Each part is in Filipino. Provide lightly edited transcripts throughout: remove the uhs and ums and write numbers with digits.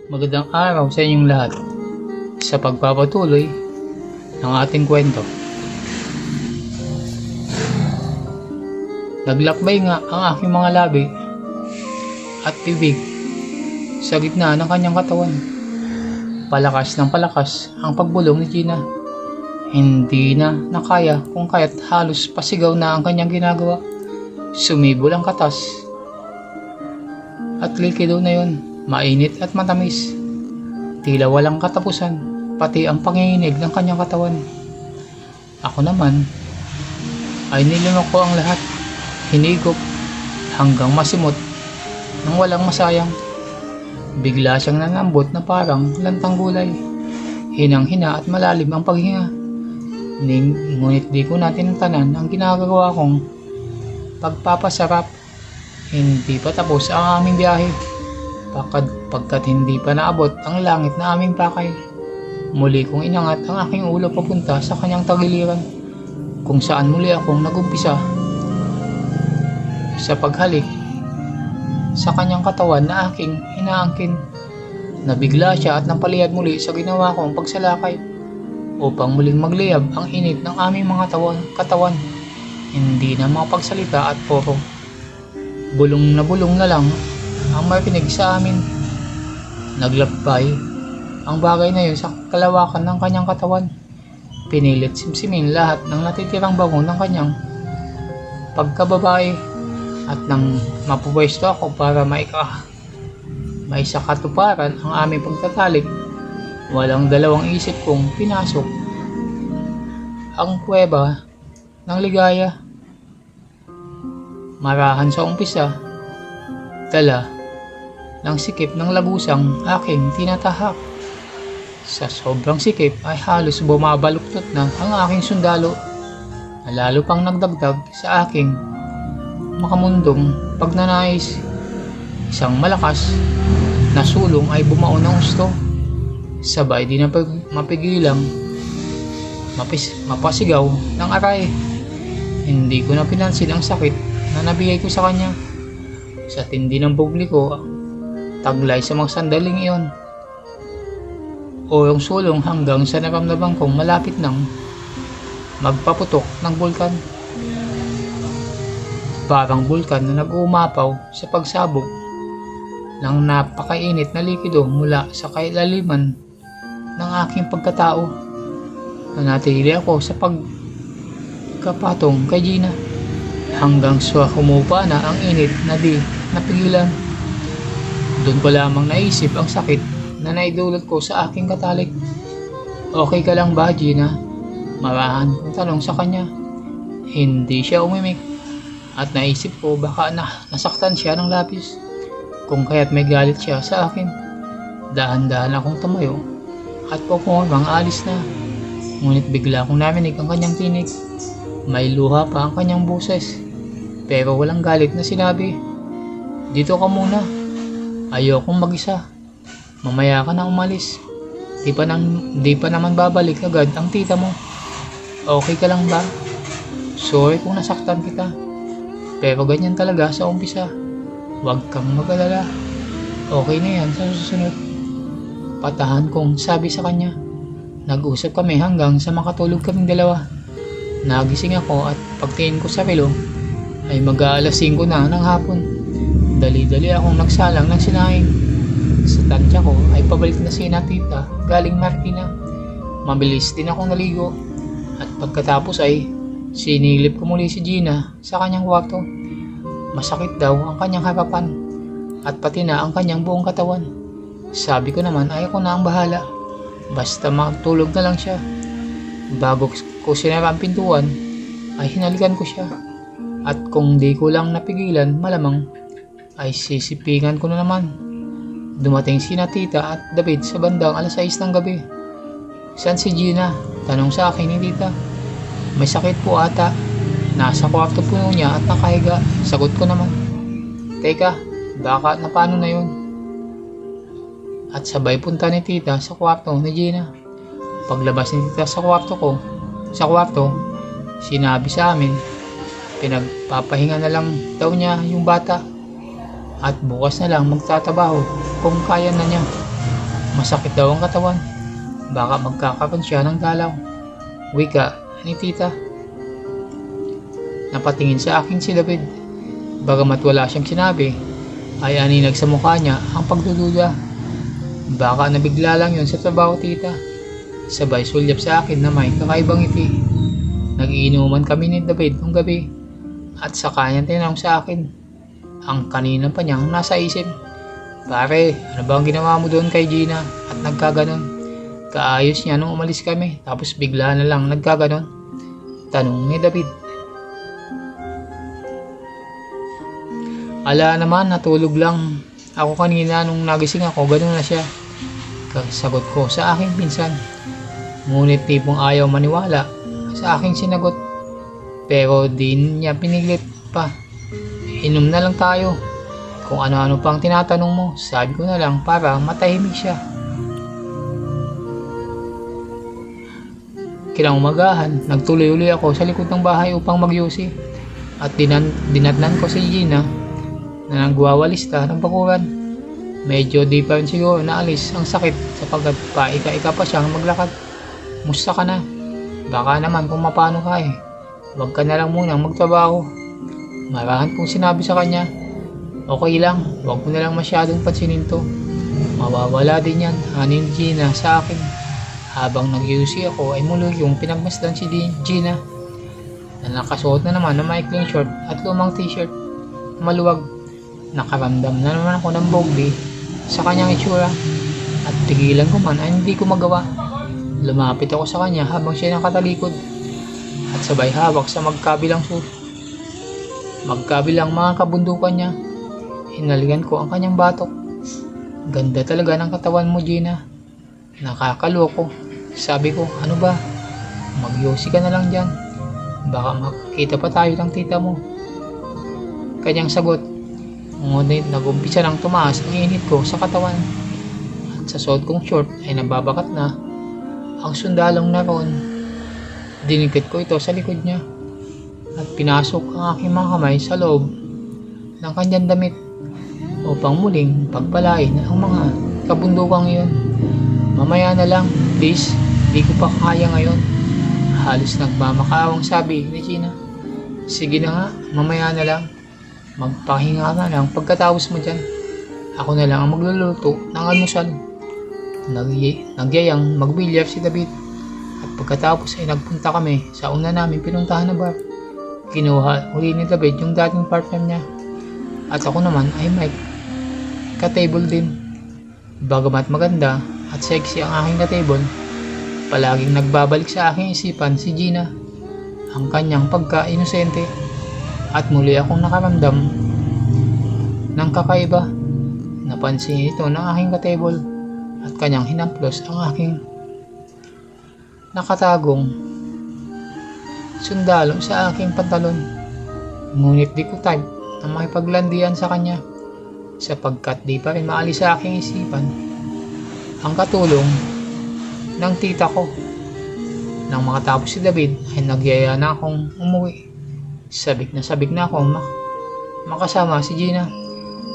Magandang araw sa inyong lahat sa pagpapatuloy ng ating kwento. Naglakbay nga ang aking mga labi at bibig sa gitna ng kanyang katawan. Palakas ng palakas ang pagbulong ni Gina. Hindi na nakaya kung kaya't halos pasigaw na ang kanyang ginagawa. Sumibol ang katas at likido na yun. Mainit at matamis. Tila walang katapusan, pati ang panginginig ng kanyang katawan. Ako naman ay nilinok ko ang lahat. Hinigop hanggang masimot nang walang masayang. Bigla siyang nanambot na parang lantang gulay. Hinang-hina at malalim ang paghinga. Ngunit di ko natin tanan ang ginagawa kong pagpapasarap. Hindi pa tapos ang aming biyahe. Pagkat hindi pa naabot ang langit na aming pakay, muli kong inangat ang aking ulo papunta sa kanyang tagiliran, kung saan muli akong nagumpisa sa paghalik sa kanyang katawan na aking inaangkin. Nabigla siya at napaliyad muli sa ginawa kong pagsalakay upang muling magliyab ang init ng aming mga katawan. Hindi na makapagsalita at puro bulong na lang ang marinig sa amin. Naglakbay ang bagay na yun sa kalawakan ng kanyang katawan. Pinilit simsimin lahat ng natitirang bango ng kanyang pagkababae, at nang mapupwesto ako para maisakatuparan ang aming pagtatalik, walang dalawang isip kong pinasok ang kuweba ng ligaya. Marahan sa umpisa, dala ng sikip ng lagusang aking tinatahak. Sa sobrang sikip ay halos bumabaluktot na ang aking sundalo, na lalo pang nagdagdag sa aking makamundong pagnanais. Isang malakas na sulong ay bumao ng husto, sabay di na mapigilang mapasigaw ng aray. Hindi ko na pinansin ang sakit na nabigay ko sa kanya. Sa tindi ng publiko, taglay sa mga sandaling iyon, o yung sulong hanggang sa naramdaman kong malapit nang magpaputok ng bulkan. Parang bulkan na nag-uumapaw sa pagsabog ng napakainit na likido mula sa kailaliman ng aking pagkatao. Nanatili ako sa pagkapatong kay Gina hanggang sa humupa na ang init na di napigilan. Doon ko lamang naisip ang sakit na naidulot ko sa aking katalik. Okay ka lang ba, Gina? Marahan kong tanong sa kanya. Hindi siya umimik, at naisip ko baka nasaktan siya ng labis, kung kaya't may galit siya sa akin. Dahan-dahan akong tumayo at pupumabang alis na. Ngunit bigla kong narinig ang kanyang tinig. May luha pa ang kanyang boses, pero walang galit na sinabi. Dito ka muna. Ayokong mag-isa. Mamaya ka na umalis. Di pa naman babalik agad ang tita mo. Okay ka lang ba? Sorry kung nasaktan kita, pero ganyan talaga sa umpisa. Huwag kang mag-alala. Okay na yan sa susunod. Patahan kong sabi sa kanya. Nag-usap kami hanggang sa makatulog kaming dalawa. Nagising ako at pagtingin ko sa relo ay mag-aalas 5 na ng hapon. Dali-dali akong nagsalang ng sinaing. Sa tansya ko ay pabalik na si tita galing Marikina. Mabilis din akong naligo, at pagkatapos ay sinilip ko muli si Gina sa kanyang kwarto. Masakit daw ang kanyang harapan at pati na ang kanyang buong katawan. Sabi ko naman ay ako na ang bahala, basta matulog na lang siya. Bago ko sinara ang pintuan ay hinalikan ko siya, at kung di ko lang napigilan, malamang ay sisipingan ko na naman. Dumating si tita at David sa bandang alas 6 ng gabi. Saan si Gina? Tanong sa akin ni tita. May sakit po ata. Nasa kwarto po niya at nakahiga. Sagot ko naman. Teka, baka na paano na yun? At sabay punta ni tita sa kwarto ni Gina. Paglabas ni tita sa kwarto, sinabi sa amin, pinagpapahinga na lang daw niya yung bata at bukas na lang magtatrabaho kung kaya na niya. Masakit daw ang katawan. Baka magkakaroon siya ng dalaw. Wika ni tita. Napatingin sa akin si David. Bagamat wala siyang sinabi, ay aninag sa mukha niya ang pagdududa. Baka nabigla lang yun sa trabaho, tita. Sabay sulyap sa akin na may kakaibang ngiti. Nagiinuman kami ni David nung gabi. At saka niya tinanong sa akin ang kanina pa niyang nasa isip. Pare, ano ba ang ginawa mo doon kay Gina at nagkaganon? Kaayos niya nung umalis kami, tapos bigla na lang nagkaganon. Tanong ni David. Ala naman, natulog lang ako kanina nung nagising ako, ganun na siya. Sagot ko sa aking pinsan. Ngunit tipong ayaw maniwala sa aking sinagot. Pero di niya pinilit pa. Inom na lang tayo. Kung ano-ano pang tinatanong mo, sabi ko na lang para matahimik siya. Kinaumagahan, nagtuloy uli ako sa likod ng bahay upang magyusi. At dinatnan ko si Gina na nagwawalista ng bakuran. Medyo di pa rin siguro naalis ang sakit sapagkat paika-ika pa siyang maglakad. Musta ka na? Baka naman kung mapano ka eh. Huwag ka na lang munang magtrabaho. Marahan kong sinabi sa kanya. Okay lang, huwag mo na lang masyadong pansinin to. Mawawala din yan, hanin Gina sa akin. Habang nag-UC ako ay muli yung pinagmasdan si Gina na nakasuot na naman ng maikling short at lumang t-shirt. Maluwag. Nakaramdam na naman ako ng bogey sa kanyang itsura at tigilan ko man ay hindi ko magawa. Lumapit ako sa kanya habang siya nakatalikod at sabay hawak sa magkabilang mga kabundukan niya. Hinalikan ko ang kanyang batok. Ganda talaga ng katawan mo, Gina. Nakakaloko. Sabi ko, ano ba? Magyosi ka na lang dyan. Baka makikita pa tayo ng tita mo. Kanyang sagot. Ngunit nag-umpisa nang tumaas ang init ko sa katawan. At sa suot kong short ay nababakat na ang sundalong naroon. Dinikit ko ito sa likod niya at pinasok ang aking mga kamay sa loob ng kanyang damit upang muling pagpalain ang mga kabundukang iyon. Mamaya na lang, please, di ko pa kaya ngayon. Halos nagmamakaawang sabi ni Gina. Sige na nga, mamaya na lang. Magpahinga ka lang pagkatapos mo dyan. Ako na lang ang magluluto ng almusal. Nagyayang magbilyar si David. At pagkatapos ay nagpunta kami sa una namin pinuntahan na bar. Kinuha uli ni David yung dating partner niya. At ako naman ay may ka-table din. Bagamat maganda at sexy ang aking ka-table, palaging nagbabalik sa aking isipan si Gina, ang kanyang pagka-inosente. At muli akong nakaramdam ng kakaiba. Napansin ito ng aking ka-table at kanyang hinamplos ang aking nakatagong sundalo sa aking pantalon. Ngunit di ko type na makipaglandian sa kanya sapagkat di pa rin maalis sa aking isipan ang katulong ng tita ko. Nang makatapos si David ay nagyaya na akong umuwi. Sabik na ako makasama si Gina.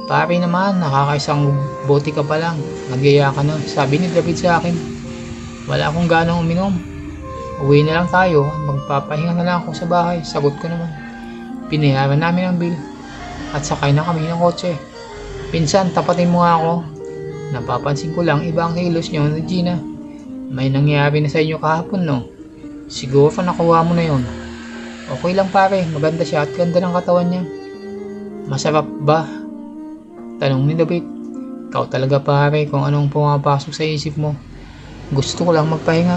Pare naman, nakakaisang bote ka pa lang. Nagyaya ka na, sabi ni David sa akin. Wala akong ganang uminom. Uwi na lang tayo, magpapahinga na lang ako sa bahay. Sagot ko naman. Pinayaran namin ang bill at sakay na kami ng kotse. Pinsan, tapatin mo nga ako. Napapansin ko lang iba ang kilos niyo ni Gina. May nangyari na sa inyo kahapon, no? Siguro nakuha mo na yon. Okay lang pare, maganda siya at ganda ng katawan niya. Masarap ba? Tanong ni David. Ikaw talaga pare kung anong pumapasok sa isip mo. Gusto ko lang magpahinga.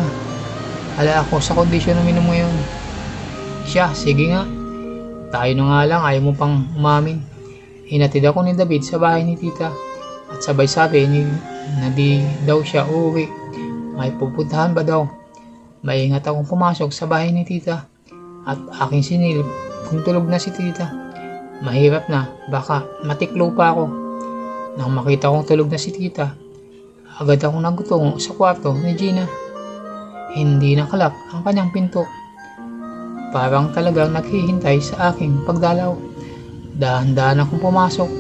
Hala ako sa kondisyon na minom ngayon. Siya, sige nga. Tayo na nga lang, ayaw mo pang umamin. Hinatid ako ni David sa bahay ni tita. At sabay sabi na di daw siya uuwi. May pupuntahan ba daw? Maingat akong pumasok sa bahay ni tita. At aking sinilip kung tulog na si tita. Mahirap na, baka matiklo pa ako. Nang makita kong tulog na si tita, agad akong nagutungo sa kwarto ni Gina. Hindi nakalak ang kanyang pinto. Parang talagang naghihintay sa aking pagdalaw. Dahan-dahan akong pumasok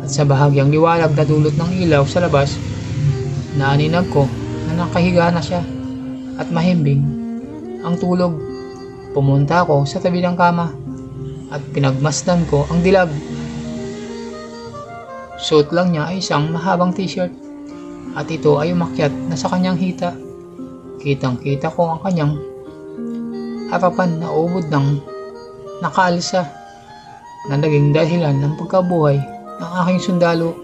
at sa bahagyang liwalag na dulot ng ilaw sa labas, Naninag ko na nakahiga na siya at mahimbing ang tulog. Pumunta ako sa tabi ng kama at pinagmasdan ko ang dilag. Suot lang niya ay isang mahabang t-shirt at ito ay umakyat na sa kanyang hita. Kitang kita ko ang kanyang harapan na ubod ng nakaalsa na naging dahilan ng pagkabuhay ng aking sundalo.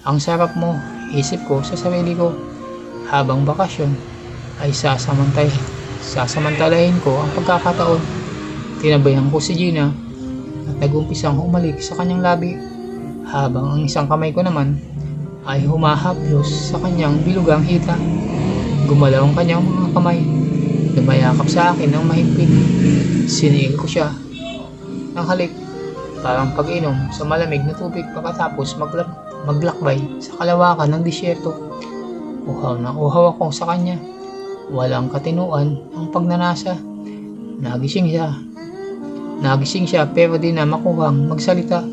Ang sarap mo, isip ko sa sarili ko, habang bakasyon ay sasamantalahin ko ang pagkakataon. Tinabayan ko si Gina at nagumpisang umalik sa kanyang labi habang ang isang kamay ko naman ay humahaplos sa kanyang bilugang hita. Gumalaw ang kanyang mga kamay, lumayakap sa akin ng mahigpit. Siniil ko siya ng halik, parang pag-inom sa malamig na tubig pagkatapos maglakbay sa kalawakan ng disyerto. Uhaw na uhaw ako sa kanya. Walang katinuan ang pagnanasa. Nagising siya pero di na makuhang magsalita.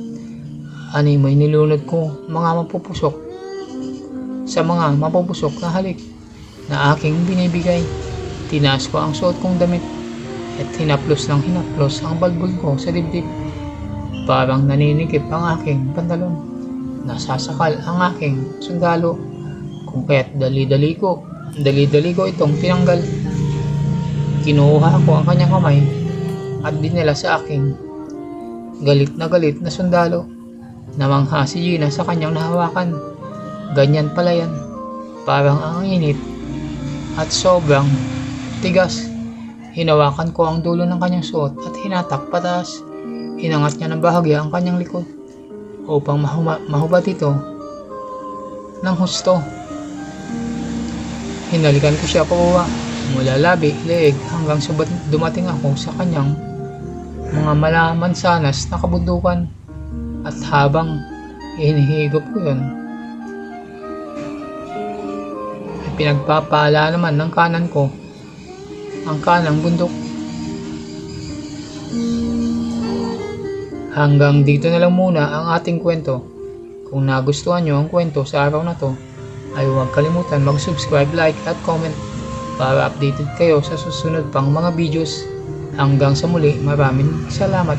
May nilunod ko sa mga mapupusok na halik na aking binibigay. Tinaas ko ang suot kong damit at hinaplos ang balbol ko sa dibdib. Parang naninikip ang aking pantalon. Nasasakal ang aking sundalo, kung kaya't dali-dali ko itong tinanggal. Kinuha ko ang kanyang kamay at dinala sa aking galit na sundalo. Namangha si Gina sa kanyang nahawakan. Ganyan pala yan, parang ang init at sobrang tigas. Hinawakan ko ang dulo ng kanyang suot at hinatak pataas. Hinangat niya ng bahagya ang kanyang likod upang mahubad ito ng husto. Hinalikan ko siya pakuha mula labi, leeg hanggang sa dumating ako sa kanyang mga malamansanas na kabundukan. At habang hinihigop ko yun, ay pinagpapala naman ng kanan ko ang kanang bundok. Hanggang dito na lang muna ang ating kwento. Kung nagustuhan nyo ang kwento sa araw na to, ay huwag kalimutan mag-subscribe, like at comment para updated kayo sa susunod pang mga videos. Hanggang sa muli, maraming salamat.